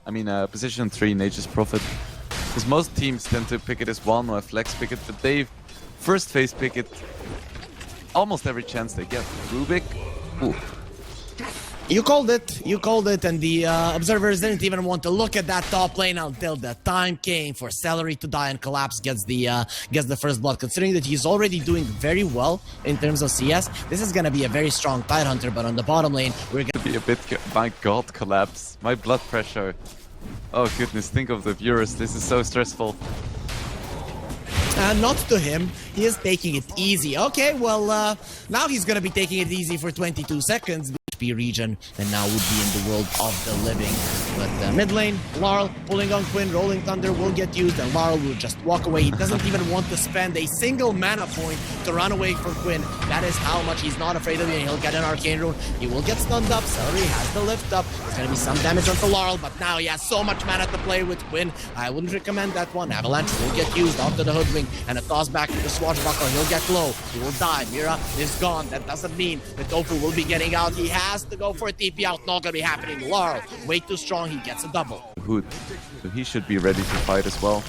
I mean, position 3, Nature's Prophet. Because most teams tend to pick it as 1 or a flex pick it, but they first phase pick it almost every chance they get. Rubik, ooh. You called it, and the observers didn't even want to look at that top lane until the time came for Celery to die, and Collapse gets the first blood. Considering that he's already doing very well in terms of CS, this is gonna be a very strong Tidehunter, but on the bottom lane, we're gonna be a bit... My god, Collapse. My blood pressure. Oh goodness, think of the viewers, this is so stressful. Not to him, he is taking it easy. Okay, well, now he's gonna be taking it easy for 22 seconds. Region, and now would be in the world of the living. But mid lane, Larl pulling on Quinn, Rolling Thunder will get used, and Larl will just walk away. He doesn't even want to spend a single mana point to run away from Quinn. That is how much he's not afraid of you, and he'll get an Arcane Rune. He will get stunned up. Celery has the lift up. There's gonna be some damage onto Larl, but now he has so much mana to play with Quinn. I wouldn't recommend that one. Avalanche will get used after the Hoodwink, and a toss back to the Swashbuckler. He'll get low. He will die. Mira is gone. That doesn't mean the Tofu will be getting out. He has to go for a TP out. Not gonna be happening. Larl, way too strong. He gets a double. Hood, so he should be ready to fight as well.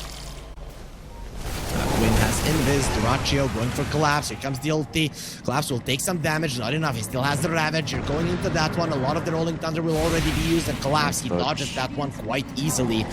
Quinn has Invis, Duraccio going for Collapse. Here comes the ulti. Collapse will take some damage, not enough. He still has the Ravage. You're going into that one. A lot of the Rolling Thunder will already be used, and Collapse, he dodges that one quite easily.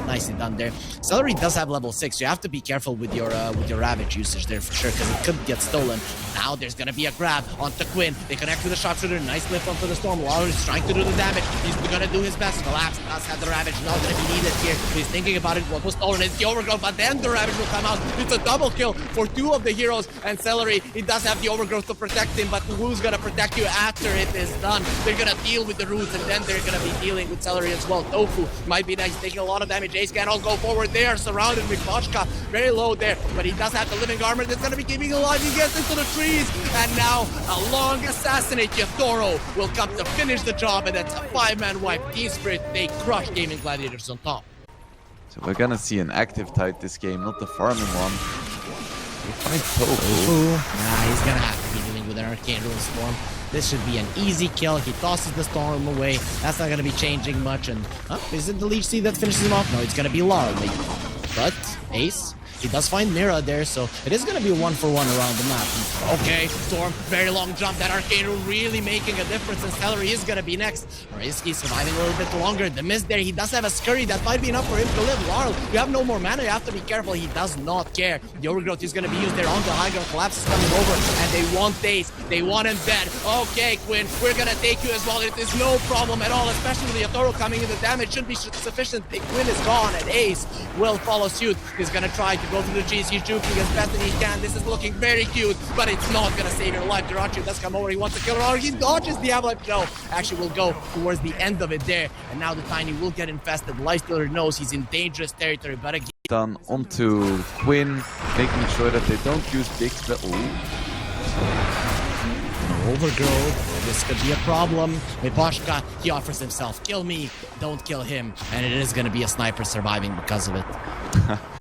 Nicely done there. Celery does have level 6, so you have to be careful with your Ravage usage there for sure, because it could get stolen. Now there's gonna be a grab onto Quinn. They connect with the Sharpshooter. Nice lift onto the Storm. Lawler is trying to do the damage. He's gonna do his best. Collapse does have the Ravage. Not gonna be needed here. He's thinking about it. What was stolen is the Overgrowth, but then the Ravage will come out. It's a double kill for 2 of the heroes, and Celery, he does have the Overgrowth to protect him, but who's gonna protect you after it is done? They're gonna deal with the roots, and then they're gonna be dealing with Celery as well. Tofu might be nice, taking a lot of damage. Ace cannot go forward. They are surrounded with Bochka, very low there, but he does have the living armor that's gonna be keeping alive. He gets into the trees, and now a long assassinate Yatoro will come to finish the job, and that's a 5-man wipe. Team Spirit, they crush Gaming Gladiators on top. So we're gonna see an active Tide this game, not the farming one. We find Tofu. Nah, he's gonna have to be dealing with an Arcane Rune Storm. This should be an easy kill. He tosses the Storm away. That's not gonna be changing much. And is it the Leech Seed that finishes him off? No, it's gonna be Larl. But Ace, he does find Mira there, so it is going to be a 1-for-1 around the map. Okay, Storm, very long jump. That Arcane Rune really making a difference, and Celery is going to be next. Risky surviving a little bit longer. The miss there, he does have a Scurry. That might be enough for him to live. Larl, you have no more mana. You have to be careful. He does not care. The Overgrowth is going to be used there on the high ground. Collapse is coming over, and they want Ace. They want him dead. Okay, Quinn, we're going to take you as well. It is no problem at all, especially with the Yatoro coming in. The damage should be sufficient. Quinn is gone, and Ace will follow suit. He's going to try to go through the G's. He's juking as best as he can. This is looking very cute, but it's not going to save your life. Duraccio does come over. He wants to kill her. He dodges the avalanche. No, actually will go towards the end of it there. And now the Tiny will get infested. Lifestealer knows he's in dangerous territory, but again... Done onto Quinn, making sure that they don't use big spell. Overgrowth. This could be a problem. Miposhka, he offers himself. Kill me, don't kill him. And it is going to be a sniper surviving because of it.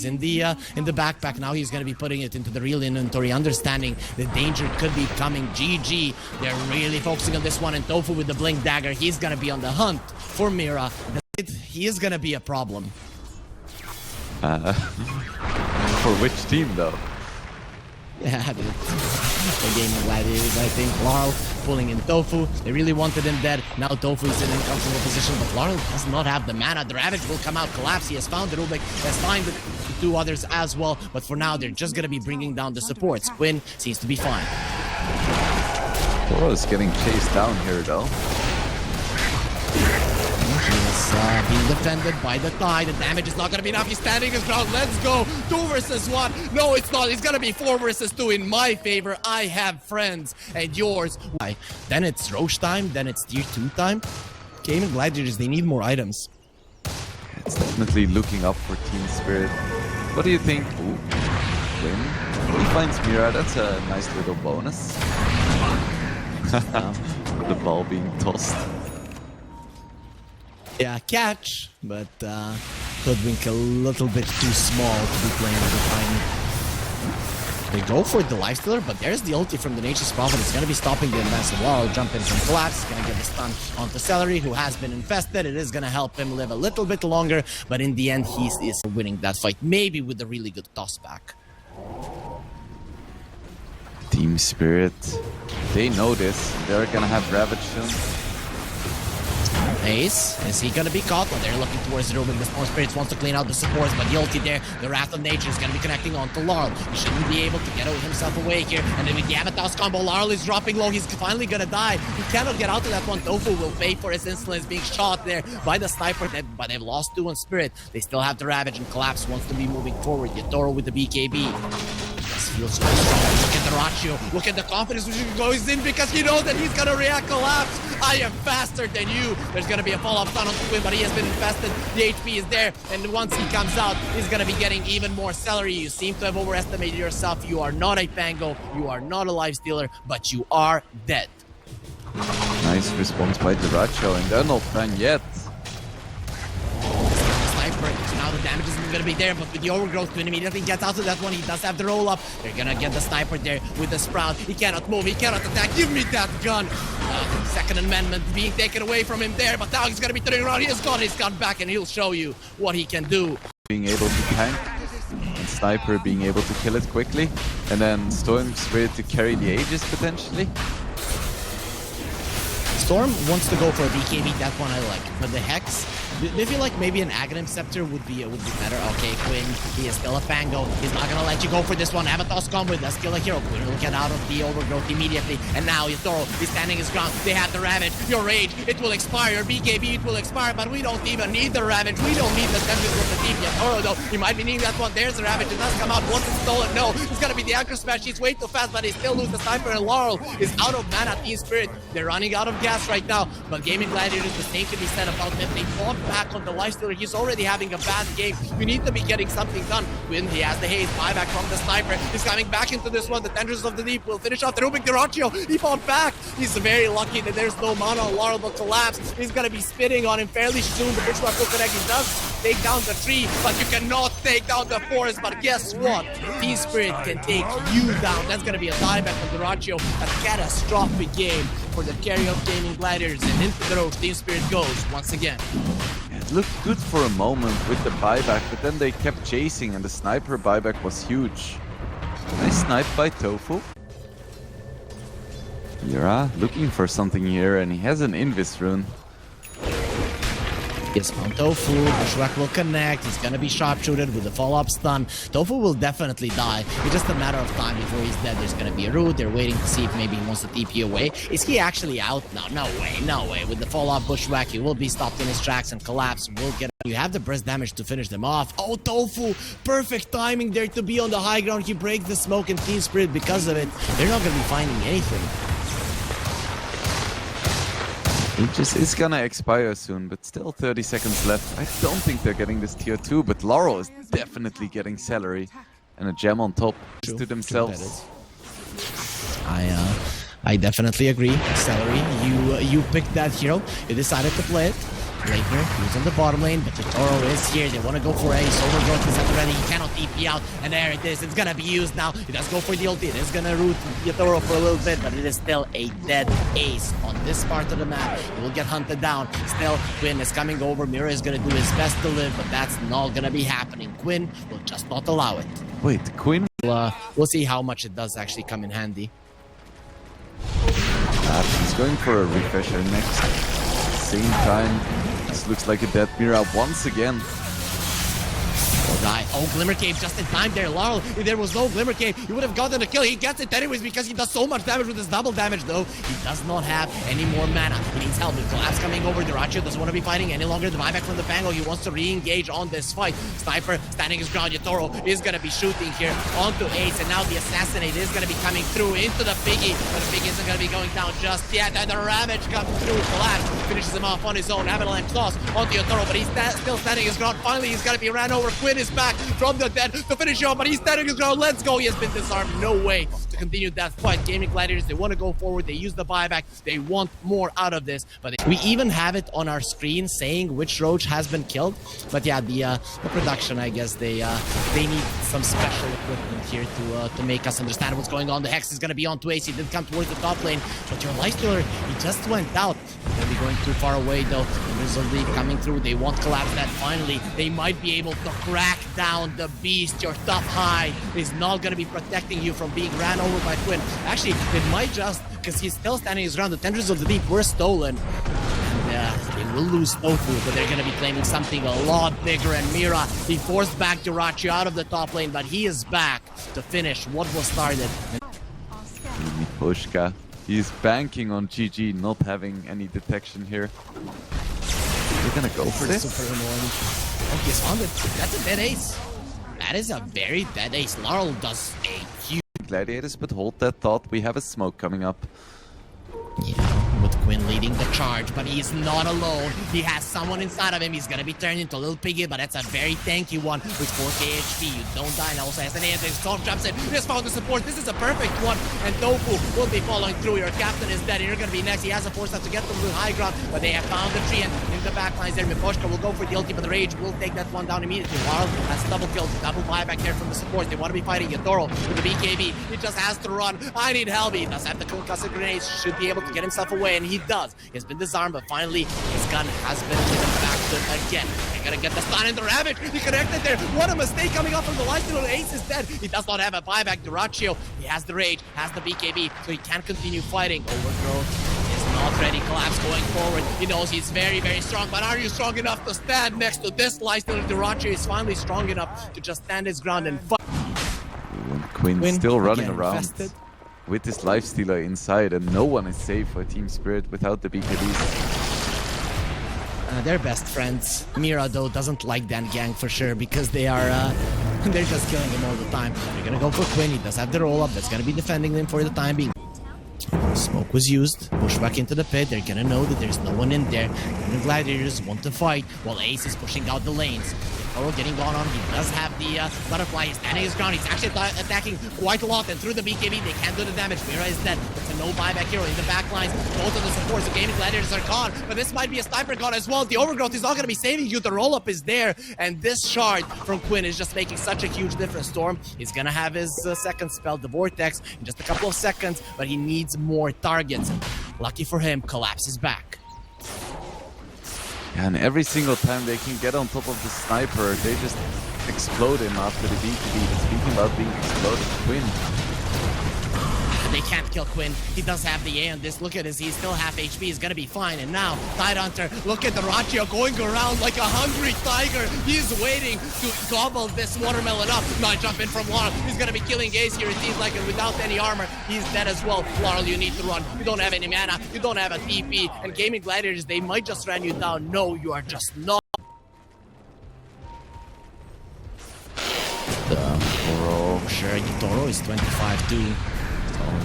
in the backpack now, he's going to be putting it into the real inventory, understanding the danger could be coming. GG, they're really focusing on this one, and Tofu with the blink dagger, he's going to be on the hunt for Mira. He is going to be a problem. For which team though? Yeah, dude. The Gaming Gladiators, I think. Larl pulling in Tofu. They really wanted him dead. Now Tofu is in an uncomfortable position, but Larl does not have the mana. The Ravage will come out. Collapse. He has found the Rubik. He has found the 2 others as well. But for now, they're just going to be bringing down the supports. Quinn seems to be fine. Toro is getting chased down here, though. He's being defended by the Tide. The damage is not going to be enough. He's standing his ground. Let's go. 2 versus 1. No, it's not. It's going to be 4 versus 2 in my favor. I have friends. And yours. Why? Then it's Roche time. Then it's tier 2 time. Gaming Gladiators, they need more items. It's definitely looking up for Team Spirit. What do you think? Ooh, Quinn. He finds Mira. That's a nice little bonus. The ball being tossed. Yeah, catch, but Hoodwink a little bit too small to be playing with the Tiny. They go for the lifestealer, but there's the ulti from the Nature's Prophet. It's going to be stopping the advance of Laurel. Jump in from Collapse. It's going to get the stun onto Celery, who has been infested. It is going to help him live a little bit longer, but in the end, he is winning that fight, maybe with a really good toss back. Team Spirit, they know this. They're gonna have Ravage soon. Ace, is he gonna be caught? Well, they're looking towards the Rubik. The Storm Spirits wants to clean out the supports, but the ulti there, the Wrath of Nature is gonna be connecting on to Laurel. He shouldn't be able to get himself away here. And then with the Avatar's combo, Laurel is dropping low. He's finally gonna die. He cannot get out of that one. Tofu will pay for his insolence, being shot there by the sniper, but they've lost 2 on Spirit. They still have the Ravage, and Collapse wants to be moving forward. Yatoro with the BKB. Feels so strong. Look at the ratio. Look at the confidence which he goes in, because he knows that he's gonna react. Collapse. I am faster than you. There's gonna be a follow-up stun on Quinn, but he has been infested. The HP is there, and once he comes out, he's gonna be getting even more Celery. You seem to have overestimated yourself. You are not a Pango. You are not a life stealer, but you are dead. Nice response by the ratio, and they're not done yet. So now the damage isn't going to be there, but with the overgrowth, Quinn immediately gets out of that one. He does have the roll up. They're going to get the sniper there with the Sprout. He cannot move. He cannot attack. Give me that gun. Second amendment being taken away from him there, but now he's going to be turning around. He has got his gun back, and he'll show you what he can do. Being able to tank, and Sniper being able to kill it quickly, and then Storm Spirit to carry the Aegis potentially. Storm wants to go for a BKB, that one I like, but the Hex, I feel like maybe an Aghanim Scepter would be better. Okay, Quinn, he is still a Fango. He's not gonna let you go for this one. Avatar's combo, does kill a hero. Quinn will get out of the overgrowth immediately. And now Yatoro is standing his ground. They have the Ravage. Your Rage, it will expire. Your BKB, it will expire, but we don't even need the Ravage. We don't need the Tempest with the team. Yatoro, though, he might be needing that one. There's the Ravage. It does come out. Once it's stolen, no. It's gonna be the Anchor Smash. He's way too fast, but he still loses the Sniper, and Laurel is out of mana. Team Spirit, they're running out of gas right now, but Gaming Gladiators, the same can be said about them. They fought back on the lifestealer. He's already having a bad game. You need to be getting something done. Quinn, he has the haze. Buyback from the sniper. He's coming back into this one. The Tendrils of the Deep will finish off the Rubik Deraccio. He fought back. He's very lucky that there's no mana on Laurel, but Collapse. He's going to be spitting on him fairly soon. The Bushwhack will connect. He does take down the tree, but you cannot take down the forest. But guess what? Team Spirit can take you down. That's going to be a buyback from Deraccio. A catastrophic game for the carry of Gaming Gladiators, and into the road Team Spirit goes once again. It looked good for a moment with the buyback, but then they kept chasing, and the Sniper buyback was huge. Nice snipe by Tofu. Yura looking for something here, and he has an Invis rune. Yes, on Tofu, Bushwhack will connect. He's gonna be sharpshooted with the follow-up stun. Tofu will definitely die. It's just a matter of time before he's dead. There's gonna be a root. They're waiting to see if maybe he wants to TP away. Is he actually out? No, no way, no way. With the follow-up Bushwhack, he will be stopped in his tracks, and Collapse will get. You have the burst damage to finish them off. Oh, Tofu! Perfect timing there to be on the high ground. He breaks the smoke, and Team Spirit, because of it, they're not gonna be finding anything. It's gonna expire soon, but still 30 seconds left. I don't think they're getting this tier 2, but Laurel is definitely getting Celery and a gem on top to themselves. I definitely agree. Celery, you picked that hero. You decided to play it. Rapier, who's on the bottom lane, but Yatoro is here. They want to go for Ace. Overgrowth is at the ready. He cannot TP out, and there it is. It's gonna be used now. He does go for the ulti. It is gonna root Yatoro for a little bit, but it is still a dead Ace on this part of the map. He will get hunted down. Still, Quinn is coming over. Mira is gonna do his best to live, but that's not gonna be happening. Quinn will just not allow it. Wait, Quinn? We'll see how much it does actually come in handy. He's going for a refresher next. Same time. This looks like a dead Mira once again. Die. Oh, Glimmer Cave just in time there. Laurel, if there was no Glimmer Cave, he would have gotten a kill. He gets it anyways because he does so much damage with his double damage, though. He does not have any more mana. He needs help. With Collapse coming over, Deraccio doesn't want to be fighting any longer. The buyback from the Fango. He wants to re-engage on this fight. Sniper standing his ground. Yatoro is going to be shooting here onto Ace, and now the Assassinate is going to be coming through into the Piggy, but the Piggy isn't going to be going down just yet. And the Ravage comes through. Collapse finishes him off on his own. Avalanche Claws onto Yatoro, but he's still standing his ground. Finally, he's going to be ran over. Quinn is back from the dead to finish him off, but he's standing his ground. Let's go. He has been disarmed. No way to continue that fight. Gaming Gladiators, they want to go forward. They use the buyback. They want more out of this. But we even have it on our screen saying which Roach has been killed. But yeah, the production, I guess they need some special equipment here to make us understand what's going on. The Hex is going to be on to Ace. He did come towards the top lane, but your Lifestealer, he just went out. They're going to be going too far away though. There's a lead coming through. They won't collapse that. Finally, they might be able to crack down the beast. Your top high is not going to be protecting you from being ran over by Quinn. Actually, it might just, because he's still standing his ground. The Tendrils of the Deep were stolen. And they will lose Tofu, but they're going to be claiming something a lot bigger. And Mira, he forced back Durachi out of the top lane, but he is back to finish what was started. Pushka, he's banking on GG not having any detection here. We're gonna go for this. Super annoying. Oh, he's on it. That's a dead ace. That is a very dead ace. Laurel does a huge Gladiators, but hold that thought. We have a smoke coming up. Yeah, with Quinn leading the charge, but he's not alone. He has someone inside of him. He's gonna be turned into a little piggy, but that's a very tanky one with 4k HP. You don't die. And also has an AS. Storm jumps in. He just found the support. This is a perfect one, and Tofu will be following through. Your captain is dead, and you're gonna be next. He has a force up to get them to the high ground, but they have found the tree, and in the back lines there, Miposhka will go for the ulti, but the Rage will take that one down immediately. Wild has double kills, double buyback there from the support. They want to be fighting Yatoro with the BKB. He just has to run. I need help. He does have the concussive grenades. Should be able to get himself away, and he does. He's been disarmed, but finally his gun has been given back to him again. They're gonna get the stun in the Ravage. He connected there. What a mistake coming up from the Lifestealer. Ace is dead. He does not have a buyback. Duraccio, he has the Rage, has the BKB, so he can continue fighting. Overgrowth is not ready. Collapse going forward. He knows he's very, very strong, but are you strong enough to stand next to this Lifestealer? Duraccio is finally strong enough to just stand his ground and fight. Quinn still running again, around invested. with this Lifestealer inside, and no one is safe for Team Spirit without the BKBs. They're best friends. Mira, though, doesn't like that gang for sure because they are, they're just killing him all the time. They're gonna go for Quinn. He does have the roll-up. That's gonna be defending them for the time being. Smoke was used. Push back into the pit. They're gonna know that there's no one in there. And the Gladiators want to fight while Ace is pushing out the lanes. Toro getting gone on. He does have the butterfly. He's standing his ground. He's actually attacking quite a lot. And through the BKB, they can't do the damage. Mira is dead. It's a no buyback hero in the back lines. Both of the supports, the Gaming Gladiators are gone. But this might be a sniper gone as well. The Overgrowth is not going to be saving you. The roll-up is there. And this shard from Quinn is just making such a huge difference. Storm, he's going to have his second spell, the Vortex, in just a couple of seconds. But he needs more targets. Lucky for him, Collapse is back. And every single time they can get on top of the sniper, they just explode him after the BKB. Speaking about being exploded, Quinn. They can't kill Quinn. He does have the A on this. Look at this. He's still half HP. He's gonna be fine. And now, Tidehunter, look at the Ratio going around like a hungry tiger. He's waiting to gobble this watermelon up. Now jump in from Laurel. He's gonna be killing Ace here. It seems like it without any armor. He's dead as well. Laurel, you need to run. You don't have any mana. You don't have a TP. And Gaming Gladiators, they might just run you down. No, you are just not. Sure, Toro is 25 too.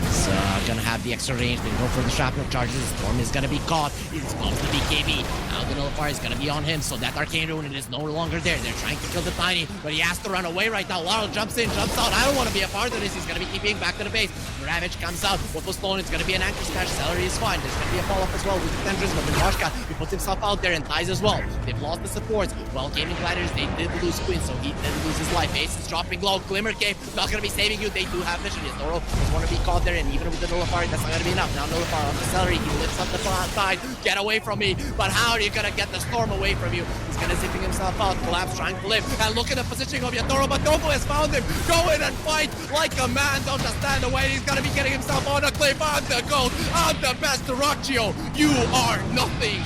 He's gonna have the extra range. They go for the shrapnel charges. Storm is gonna be caught. He's close to BKB. Now the Nullifier is gonna be on him, so that Arcane Rune is no longer there. They're trying to kill the Tiny, but he has to run away right now. Laurel jumps in, jumps out. I don't want to be a part of this. He's gonna be keeping back to the base. Ravage comes out. What was stolen is gonna be an anchor smash. Celery is fine. There's gonna be a follow-up as well with the Tendrils, but Mikoshka, he puts himself out there and ties as well. They've lost the supports. Well, Gaming Gladiators, they did lose Quinn, so he did lose his life. Ace is dropping low. Glimmer Cave, not gonna be saving you. They do have vision. Toro just want to be caught there, and even with the Nullifier, that's not gonna be enough. Now Nullifier on the Celery, he lifts up the side. Get away from me. But how are you gonna get the Storm away from you? He's gonna zipping himself out. Collapse trying to live. And look at the positioning of Yatoro, but Tofu has found him. Go in and fight like a man. Don't just stand away. He's gonna be getting himself on a cliff. I'm the GOAT. I'm the best Duraccio. You are nothing.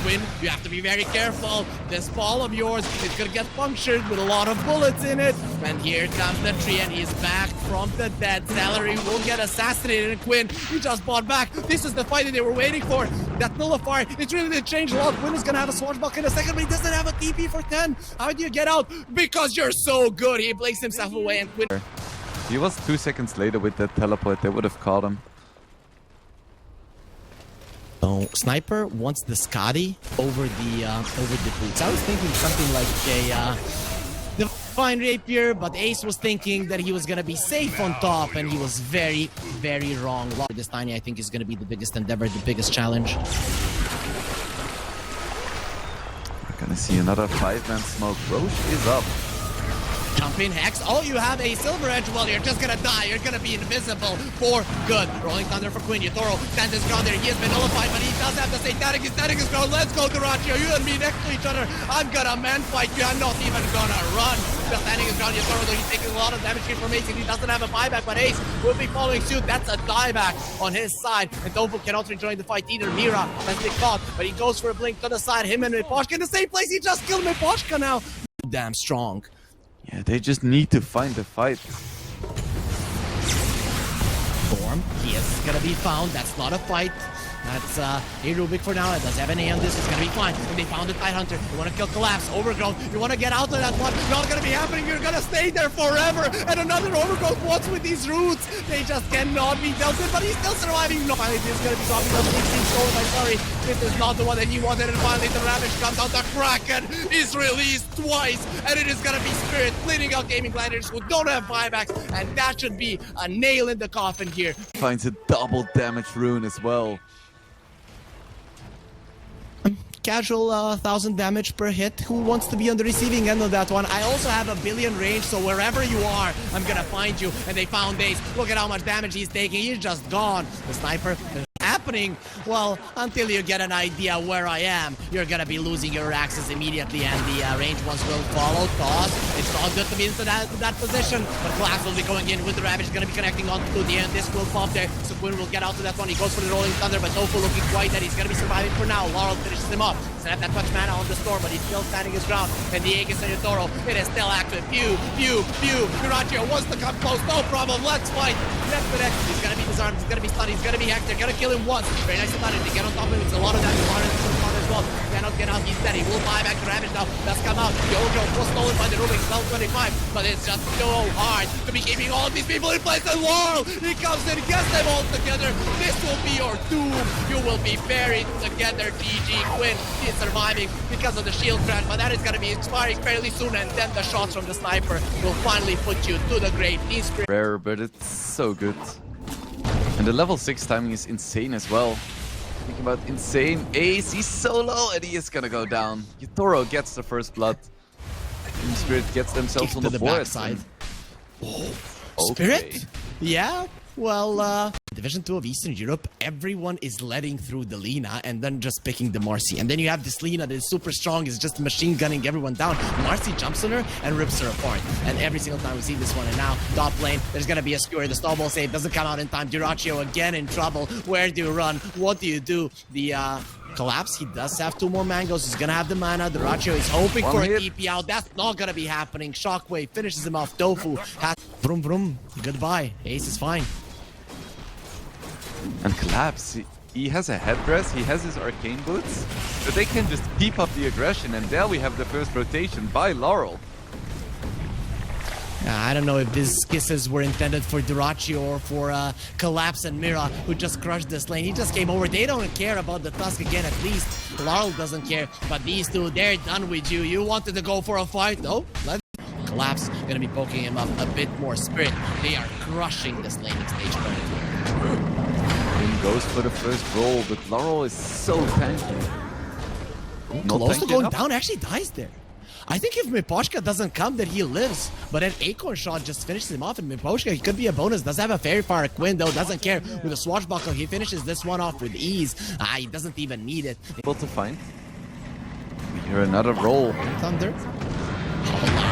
Quinn, you have to be very careful. This ball of yours is gonna get punctured with a lot of bullets in it. And here comes the tree, and he's back from the dead. Celery will get assassinated, and Quinn, he just bought back. This is the fight that they were waiting for. That Nullifier, it really did change a lot. Quinn is gonna have a swashbuckler in a second, but he doesn't have a TP for 10. How do you get out? Because you're so good. He blinks himself away, and Quinn... He was 2 seconds later with that teleport. They would have caught him. So Sniper wants the Scotty over the boots. I was thinking something like a Fine Rapier, but Ace was thinking that he was gonna be safe on top, and he was very, very wrong. This Tiny, I think, is gonna be the biggest endeavor, the biggest challenge. We're gonna see another 5-man smoke. Roche is up. Jump in, Hex. Oh, you have a Silver Edge. Well, you're just gonna die. You're gonna be invisible for good. Rolling Thunder for Quinn. Yatoro stands his ground there. He has been nullified, but he does have the Satanic. Satanic is ground. Let's go, Duraccio. You and me next to each other. I'm gonna man fight you. I'm not even gonna run. The standing his ground. Yatoro, though, he's taking a lot of damage here from Ace. He doesn't have a buyback, but Ace will be following suit. That's a dieback on his side. And Tofu cannot rejoin the fight either. Mira has been caught, but he goes for a blink to the side. Him and Miposhka in the same place. He just killed Miposhka now. Damn strong. Yeah, they just need to find the fight. Form. He is gonna be found. That's not a fight. That's a Rubik for now. It does have an A on this. It's gonna be fine. And they found the Tidehunter. You wanna kill Collapse. Overgrowth. You wanna get out of that one. Not gonna be happening. You're gonna stay there forever. And another Overgrowth. What's with these roots? They just cannot be dealt with, but he's still surviving. No, finally, this is gonna be zombie level 16 stolen by Sorry. This is not the one that he wanted. And finally, the Ravage comes out. The Kraken is released twice. And it is gonna be Spirit cleaning out Gaming Gladiators who don't have buybacks. And that should be a nail in the coffin here. Finds a double damage rune as well. Casual 1,000 damage per hit. Who wants to be on the receiving end of that one? I also have a billion range, so wherever you are, I'm gonna find you. And they found Ace. Look at how much damage he's taking. He's just gone. The sniper happening. Well, until you get an idea where I am, you're gonna be losing your axes immediately, and the range ones will follow. Toss. It's not good to be into that position, but Glass will be going in with the Ravage. Gonna be connecting on to the end. This will pop there, so Quinn will get out to that one. He goes for the Rolling Thunder, but Tofu looking quite dead. He's gonna be surviving for now. Laurel finishes him off. Doesn't have that much mana on the storm, but he's still standing his ground. And the Aegis and Yatoro, it is still active. Pew, pew, pew. Duraccio wants to come close. No problem. Let's fight. Next to next. He's gonna be disarmed. He's gonna be stunned. He's gonna be hacked. They're gonna kill him once. Very nice to get on top of him. It's a lot of damage. As well. Cannot get out. He's dead. He will buy back the Ravage now. Does come out. The Overgrowth was stolen by the Rubik. 1225. But it's just so hard to be keeping all of these people in place. And Laurel, he comes in, gets them all together. This will be your doom. You will be buried together. GG. Quinn is surviving because of the shield crash, but that is going to be expiring fairly soon. And then the shots from the sniper will finally put you to the grave. Rare, but it's so good. And the level 6 timing is insane as well. Think about insane. Ace, he's so low and he is gonna go down. Yatoro gets the first blood. Team Spirit gets themselves on the board. Backside. Spirit? Yeah? Well, Division 2 of Eastern Europe, everyone is letting through the Lina and then just picking the Marcy. And then you have this Lina that is super strong, is just machine gunning everyone down. Marcy jumps on her and rips her apart. And every single time we see this one, and now, top lane, there's gonna be a skewer. The snowball save doesn't come out in time. Duraccio again in trouble. Where do you run? What do you do? The, Collapse, he does have 2 more mangoes. He's gonna have the mana. Duraccio is hoping for a TP out. That's not gonna be happening. Shockwave finishes him off. Tofu has vroom vroom. Goodbye. Ace is fine. And Collapse, he has a headdress, he has his arcane boots, so they can just keep up the aggression, and there we have the first rotation by Laurel. I don't know if these kisses were intended for Duraccio or for Collapse and Mira, who just crushed this lane. He just came over. They don't care about the Tusk again, at least. Laurel doesn't care, but these two, they're done with you. You wanted to go for a fight? No, let's Collapse gonna be poking him up a bit more. Spirit, they are crushing this laning stage currently. Goes for the first roll, but Laurel is so tanky. Close to going down, actually dies there. I think if Miposhka doesn't come, then he lives. But an Acorn shot just finishes him off, and Miposhka, he could be a bonus. Does have a fairy fire. Quinn, though, doesn't care. With a swashbuckle, he finishes this one off with ease. He doesn't even need it. Able to find. We hear another roll. Thunder. Oh,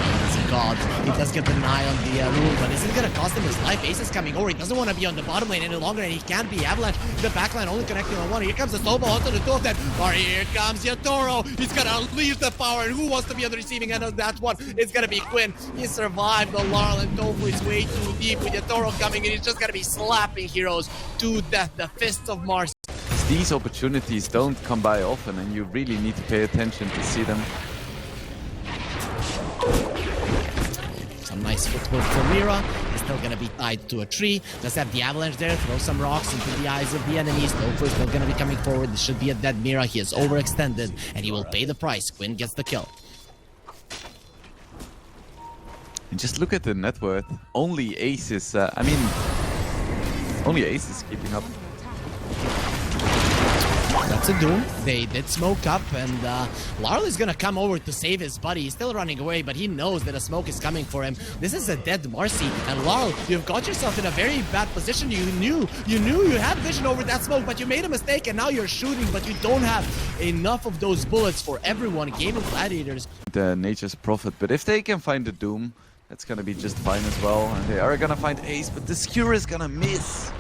God. He does get the eye on the rule, but is it going to cost him his life? Ace is coming over. He doesn't want to be on the bottom lane any longer, and he can't be. Avalanche, the backline only connecting on one. Here comes the snowball onto the two of them. Or here comes Yatoro. He's going to leave the power, and who wants to be on the receiving end of that one? It's going to be Quinn. He survived the Laurel, and Tofu is way too deep with Yatoro coming in. He's just going to be slapping heroes to death. The Fists of Mars. These opportunities don't come by often, and you really need to pay attention to see them. Some nice footwork for Mira. He's still gonna be tied to a tree. Does have the avalanche there. Throw some rocks into the eyes of the enemies. Tofu is still gonna be coming forward. This should be a dead Mira. He is overextended, and he will pay the price. Quinn gets the kill. And just look at the net worth. Only Ace is, only Ace is keeping up. That's a Doom. They did smoke up, and Larl is gonna come over to save his buddy. He's still running away, but he knows that a smoke is coming for him. This is a dead Marcy, and Larl, you've got yourself in a very bad position. You knew you had vision over that smoke, but you made a mistake, and now you're shooting, but you don't have enough of those bullets for everyone. Gaming Gladiators. The Nature's Prophet, but if they can find the Doom, that's gonna be just fine as well. And they are gonna find Ace, but the Skewer is gonna miss.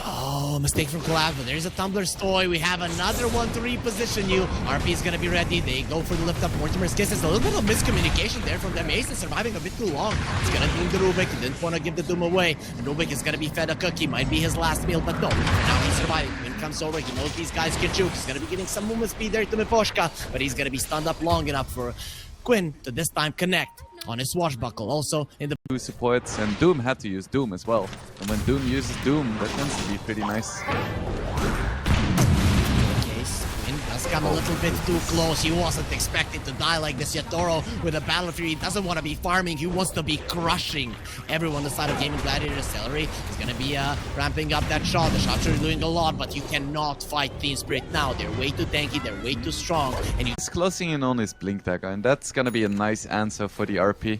Oh, mistake from Collab, but there's a Tumbler's toy. We have another one to reposition you. RP is gonna be ready. They go for the lift up. Mortimer's Kisses. A little bit of miscommunication there from them. Ace is surviving a bit too long. It's gonna Doom the Rubik. He didn't want to give the Doom away. And Rubik is gonna be fed a cookie. Might be his last meal, but no. Now he's surviving. When he comes over, he knows these guys can juke. He's gonna be getting some movement speed there to Miposhka, but he's gonna be stunned up long enough for Quinn to this time connect on his swashbuckle. Also in the Two supports, and Doom had to use Doom as well. And when Doom uses Doom, that tends to be pretty nice. case, Quinn does come a little bit too close. He wasn't expecting to die like this. Yatoro with a Battle Fury, he doesn't want to be farming. He wants to be crushing everyone on the side of Gaming Gladiator. Celery is going to be ramping up that shot. The shots are doing a lot, but you cannot fight Team Spirit now. They're way too tanky, they're way too strong. And He's closing in on his Blink Dagger, and that's gonna be a nice answer for the RP.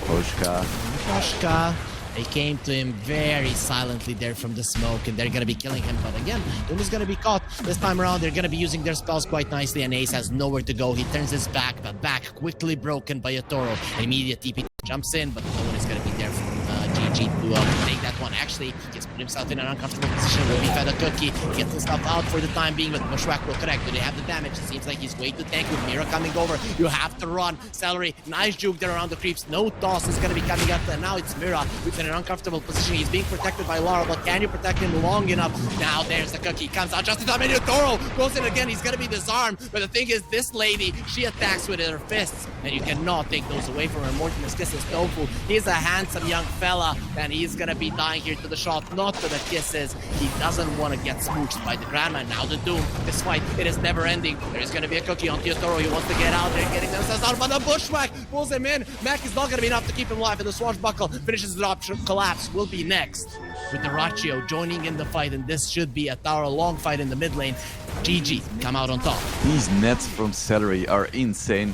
Poshka, they came to him very silently there from the smoke, and they're gonna be killing him. But again, Doom is gonna be caught. This time around, they're gonna be using their spells quite nicely, and Ace has nowhere to go. He turns his back, but back quickly broken by Yatoro. Immediate TP jumps in, but no one is gonna be there from GG to take that one. Actually, he gets put himself in an uncomfortable position. Will be fed a cookie. He gets himself out for the time being, but Bushwhack will correct. Do they have the damage? It seems like he's way too tanky with Mira coming over. You have to run. Celery, nice juke there around the creeps. No toss is going to be coming up, and now it's Mira who's in an uncomfortable position. He's being protected by Lara, but can you protect him long enough? Now there's the cookie. Comes out just in time, and Toro goes in again. He's going to be disarmed, but the thing is, this lady, she attacks with her fists, and you cannot take those away from her. Mortimer's Kisses Tofu. He's a handsome young fella, and he's going to be dying here to the shot, not to the kisses. He doesn't want to get smooched by the Grandma. Now the Doom. This fight, it is never ending. There's going to be a cookie on Toro. He wants to get out there, getting themselves out, but the Bushwhack pulls him in. Mac is not going to be enough to keep him alive, and the swashbuckle finishes the option. Collapse will be next, with the Rapier joining in the fight, and this should be a Tower long fight in the mid lane. GG come out on top. These nets from Celery are insane.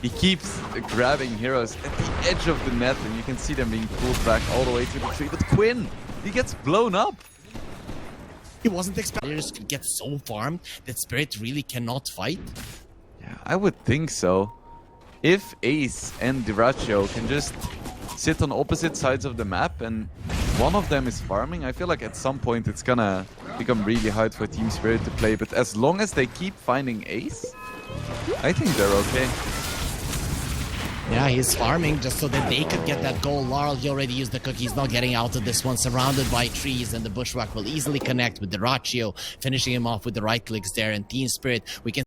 He keeps grabbing heroes at the edge of the net, and you can see them being pulled back all the way to the tree. But Quinn, he gets blown up. He wasn't expecting players to get so farmed that Spirit really cannot fight. Yeah, I would think so. If Ace and Diracio can just sit on opposite sides of the map and one of them is farming, I feel like at some point it's gonna become really hard for Team Spirit to play. But as long as they keep finding Ace, I think they're okay. Yeah, he's farming just so that they could get that goal. Laurel, he already used the cookie. He's not getting out of this one. Surrounded by trees, and the Bushwhack will easily connect with the Rapier, finishing him off with the right clicks there. And Team Spirit, we can...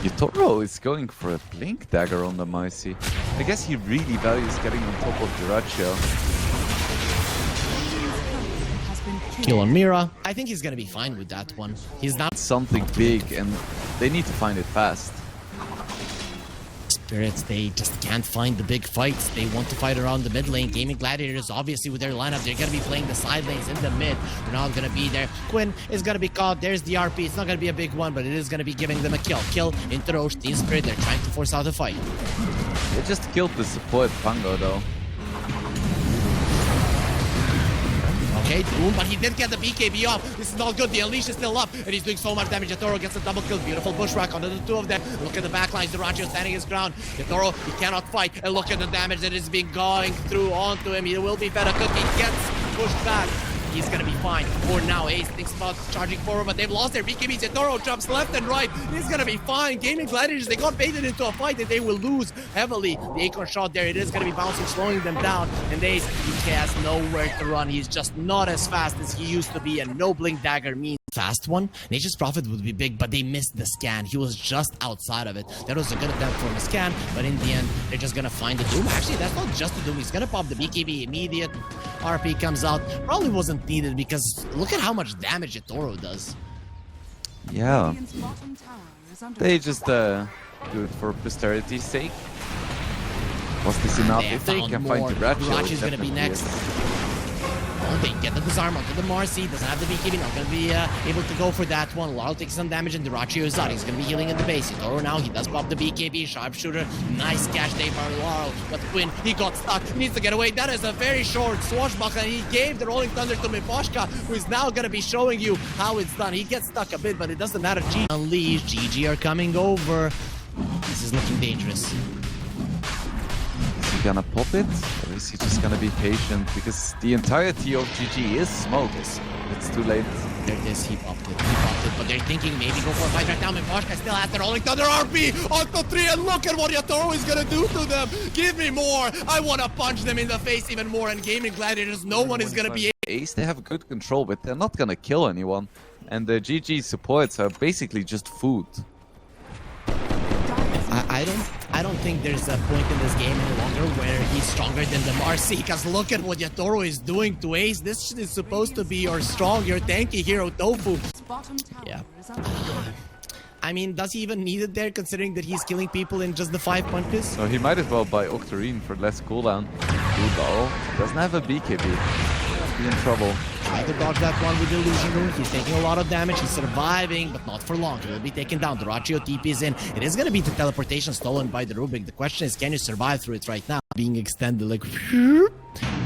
Yatoro is going for a Blink Dagger on the Marcy. I guess he really values getting on top of the Rapier. Kill on Mira. I think he's gonna be fine with that one. He's not... Something big, and they need to find it fast. Spirits, they just can't find the big fights. They want to fight around the mid lane. Gaming Gladiators, obviously, with their lineup, they're going to be playing the side lanes in the mid. They're not going to be there. Quinn is going to be caught. There's the RP. It's not going to be a big one, but it is going to be giving them a kill. Kill into Roche. Team Spirit, they're trying to force out a fight. They just killed the support Pango, though. Okay, Doom, but he did get the BKB off. This is not good. The Unleash is still up, and he's doing so much damage. Yatoro gets a double kill. Beautiful Bushwhack onto the two of them. Look at the backlines. The Rapier standing his ground. Yatoro, he cannot fight. And look at the damage that is being going through onto him. He will be fed a cookie. Gets pushed back. He's gonna be fine for now. Ace thinks about charging forward, but they've lost their BKBs. Yatoro jumps left and right. He's gonna be fine. Gaming Gladiators, they got baited into a fight that they will lose heavily. The Acorn shot there, it is gonna be bouncing, slowing them down. And Ace, he has nowhere to run. He's just not as fast as he used to be, and no Blink Dagger means fast one. Nature's Prophet would be big, but they missed the scan. He was just outside of it. That was a good attempt for a scan, but in the end, they're just gonna find the Doom. Actually, that's not just the Doom. He's gonna pop the BKB immediate. RP comes out. Probably wasn't needed because look at how much damage Yatoro does. Yeah. They just do it for posterity's sake. Was this enough? They If they found can more. find Rapier, Rachi's gonna be next. Oh, they get the disarm onto the Marcy. Doesn't have the BKB. Not gonna be able to go for that one. Laurel takes some damage, and the Rachi is out. He's gonna be healing in the base. Yatoro now, he does pop the BKB. Sharpshooter. Nice catch there by Laurel. But Quinn, he got stuck. He needs to get away. That is a very short swashbuckler. He gave the Rolling Thunder to Miposhka, who is now gonna be showing you how it's done. He gets stuck a bit, but it doesn't matter. Unleash. GG are coming over. This is looking dangerous. Is he gonna pop it? Or is he just gonna be patient? Because the entirety of GG is smoked. It's too late. There it is, he popped it, but they're thinking maybe go for a fight right now. Miposhka still has the Rolling Thunder RP onto 3, and look at what Yatoro is gonna do to them. Give me more. I wanna punch them in the face even more, and Gaming Gladiators, no one is gonna be Ace, they have good control, but they're not gonna kill anyone. And the GG supports are basically just food. I don't think there's a point in this game any longer where he's stronger than the Marcy, because look at what Yatoro is doing to Ace. This is supposed to be your strong, your tanky hero, Tofu. Yeah. I mean, does he even need it there, considering that he's killing people in just the 5 punches? So he might as well buy Octarine for less cooldown. Dude, doesn't have a BKB. Be in trouble. Try to dodge that one with the Illusion Rune. He's taking a lot of damage. He's surviving, but not for long. He will be taken down. The Rachio TP is in. It is going to be the teleportation stolen by the Rubik. The question is, can you survive through it right now? Being extended like...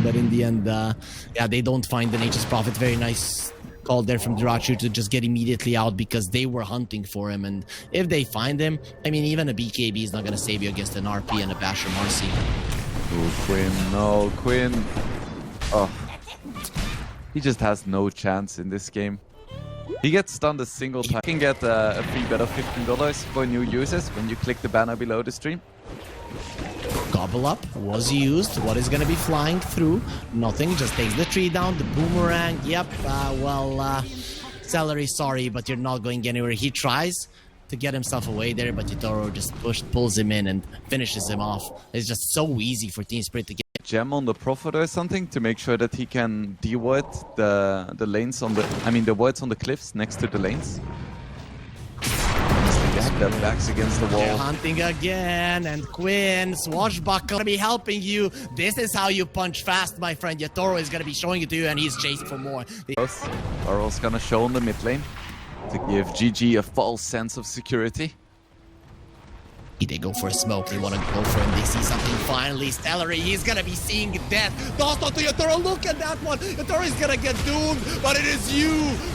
But in the end, yeah, they don't find the Nature's Prophet. Very nice call there from the Rachio to just get immediately out, because they were hunting for him. And if they find him, I mean, even a BKB is not going to save you against an RP and a Basher Marcy. Oh, Quinn. No, Quinn. Oh. He just has no chance in this game. He gets stunned a single time. You can get a free bet of $15 for new users when you click the banner below the stream. Gobble up was used. What is going to be flying through? Nothing. Just takes the tree down. The boomerang. Yep. Celery, sorry, but you're not going anywhere. He tries to get himself away there, but Yatoro just pulls him in and finishes him off. It's just so easy for Team Spirit to get Gem on the Prophet or something to make sure that he can de-ward the lanes on the... I mean, the wards on the cliffs next to the lanes. Their backs against the wall. They're hunting again, and Quinn, Swashbuckle, gonna be helping you. This is how you punch fast, my friend. Yatoro is gonna be showing it to you, and he's chasing for more. Laurel's gonna show on the mid lane to give GG a false sense of security. They go for a smoke. They want to go for him. They see something finally. Stellary, he's going to be seeing death. Tossed onto Yatoro. Look at that one. Yatoro is going to get doomed, but it is you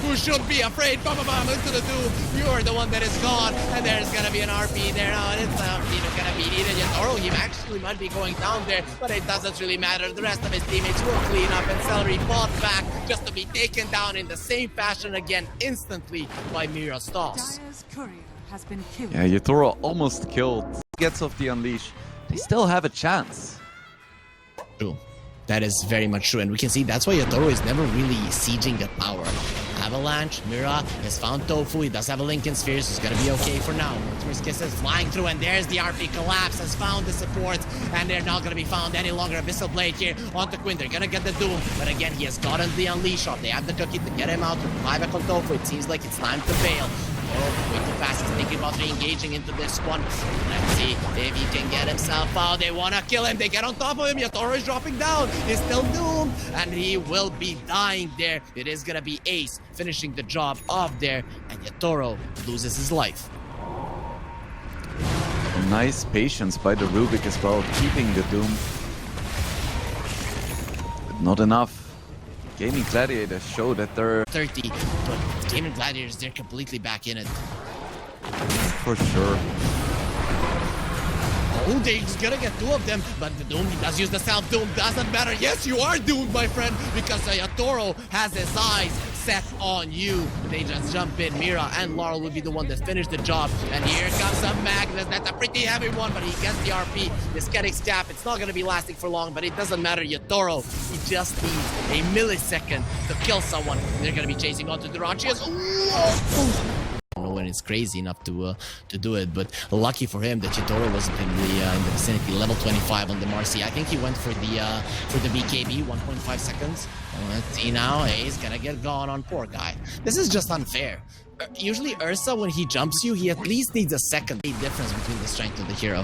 who should be afraid. Bam, bam, bam, into the doom. You're the one that is gone, and there's going to be an RP there now, and it's not going to be needed. Yatoro, he actually might be going down there, but it doesn't really matter. The rest of his teammates will clean up, and Celery fought back just to be taken down in the same fashion again instantly by Mira Stoss. Yeah, Yatoro almost killed. Gets off the Unleash. They still have a chance. True. That is very much true. And we can see that's why Yatoro is never really sieging at power. Avalanche, Mira has found Tofu. He does have a Lincoln Sphere, so it's gonna be okay for now. Ultimate's Kiss is flying through, and there's the RP Collapse, has found the support, and they're not gonna be found any longer. Abyssal Blade here onto Quinn. They're gonna get the Doom, but again, he has gotten the Unleash off. They have the cookie to get him out, to fly back on Tofu. It seems like it's time to bail. Oh, way too fast. He's thinking about re-engaging into this one. Let's see if he can get himself out. They want to kill him. They get on top of him. Yatoro is dropping down. He's still doomed, and he will be dying there. It is going to be Ace finishing the job off there, and Yatoro loses his life. Nice patience by the Rubik as well, keeping the Doom. But not enough. Gaming Gladiators show that they're 30, but Gaming Gladiators, they're completely back in it. For sure. Oh, they're just gonna get 2 of them, but the Doom, he does use the self-Doom, doesn't matter. Yes, you are doomed, my friend, because Yatoro has his eyes set on you. They just jump in. Mira and Laurel will be the one that finish the job. And here comes a Magnus. That's a pretty heavy one, but he gets the RP. The Sketics cap. It's not going to be lasting for long, but it doesn't matter. Yatoro, he just needs a millisecond to kill someone. They're going to be chasing onto the Rachias. I don't know when it's crazy enough to do it, but lucky for him that Yatoro wasn't in the vicinity. Level 25 on the Marcy. I think he went for the BKB, 1.5 seconds. Let's see now. Hey, he's gonna get gone on poor guy. This is just unfair. Usually Ursa, when he jumps you, he at least needs a second difference between the strength of the hero.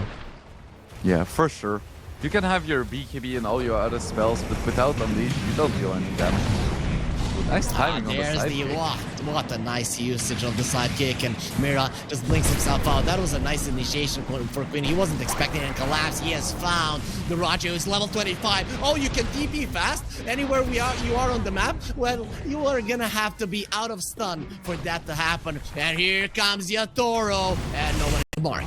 Yeah, for sure. You can have your BKB and all your other spells, but without Unleash, you don't deal any damage. Nice timing on the There's the sidekick. what a nice usage of the sidekick, and Mira just blinks himself out. That was a nice initiation for Quinn. He wasn't expecting a collapse. He has found the Rapier is level 25. Oh, you can TP fast anywhere you are on the map. Well, you are gonna have to be out of stun for that to happen. And here comes Yatoro, and no one to mark.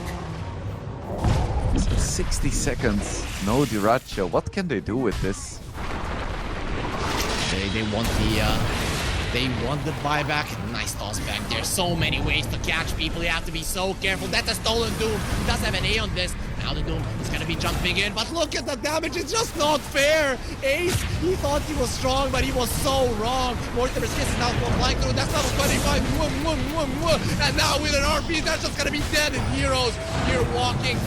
60 seconds. No Diracho. What can they do with this? They want the buyback. Nice toss back there. So many ways to catch people. You have to be so careful. That's a stolen Doom. He does have an A on this. Now the Doom is gonna be jumping in, but look at the damage. It's just not fair. Ace, he thought he was strong, but he was so wrong. Mortimer's Kiss is now flying through. That's level 25. And now with an RP, that's just gonna be dead in Heroes. Here walking.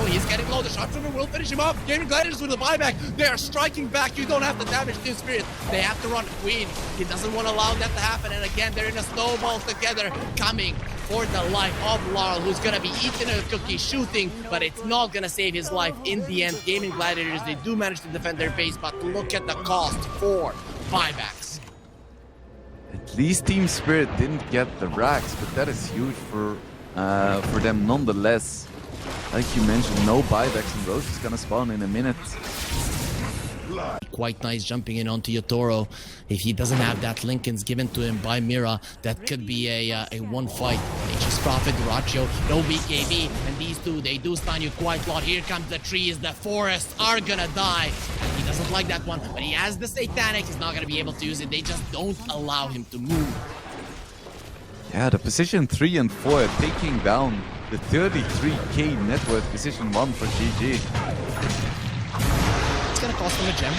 He's getting low. The sharpshooter will finish him off. Gaming Gladiators with the buyback. They are striking back. You don't have to damage Team Spirit. They have to run Queen. He doesn't want to allow that to happen. And again, they're in a snowball together, coming for the life of Laurel, who's gonna be eating a cookie, shooting, but it's not gonna save his life in the end. Gaming Gladiators, they do manage to defend their base, but look at the cost for buybacks. At least Team Spirit didn't get the racks, but that is huge for them nonetheless. Like you mentioned, no buybacks, and Roche is gonna spawn in a minute. Quite nice jumping in onto Yatoro. If he doesn't have that Lincoln's given to him by Mira, that could be a one fight. Nature's Prophet, Ratio, no BKB, and these two, they do stun you quite a lot. Here comes the trees, the forests are gonna die. And he doesn't like that one, but he has the Satanic, he's not gonna be able to use it. They just don't allow him to move. Yeah, the position 3 and 4 are taking down the 33k net worth position 1 for GG. It's gonna cost him a gem.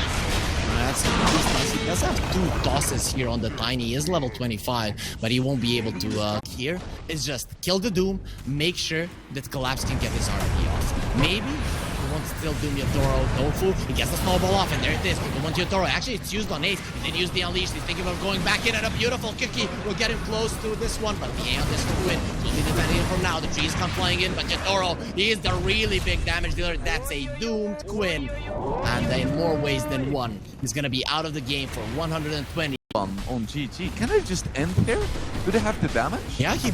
That's nice. He does have 2 tosses here on the Tiny. He is level 25, but he won't be able to here. It's just kill the Doom, make sure that Collapse can get his RP off. Maybe he wants to still Doom Yatoro. Tofu, he gets the snowball off, and there it is. He wants Yatoro. Actually, it's used on Ace. He did use the Unleash. He's thinking about going back in, and a beautiful cookie will get him close to this one, but the A on this will win. He'll be defending him from now. The trees come flying in, but Yatoro, he is the really big damage dealer. That's a doomed Quinn. And in more ways than one, he's gonna be out of the game for 120. On GG. Can I just end here? Do they have the damage? Yeah, he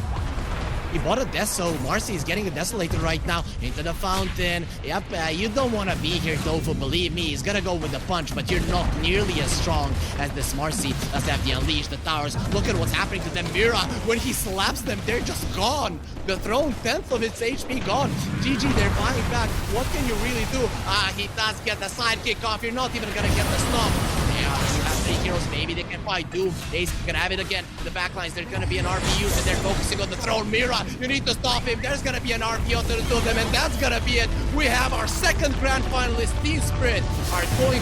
bought a death, so Marcy is getting a Desolator right now into the fountain. Yep, you don't want to be here, Tofu, believe me. He's gonna go with the punch, but you're not nearly as strong as this Marcy. Let's have the Unleash, the towers. Look at what's happening to them. Mira, when he slaps them, they're just gone. The throne, 10th of its HP gone. GG, they're buying back. What can you really do? He does get the sidekick off. You're not even gonna get the stop. Yeah, you have 3 heroes. Maybe they can fight Doom. Ace gonna have it again. The backlines, there's gonna be an RP used, and they're focusing on the throne. Mira, you need to stop him. There's gonna be an RP onto the two of them, and that's gonna be it. We have our second grand finalist. Team Spirit are going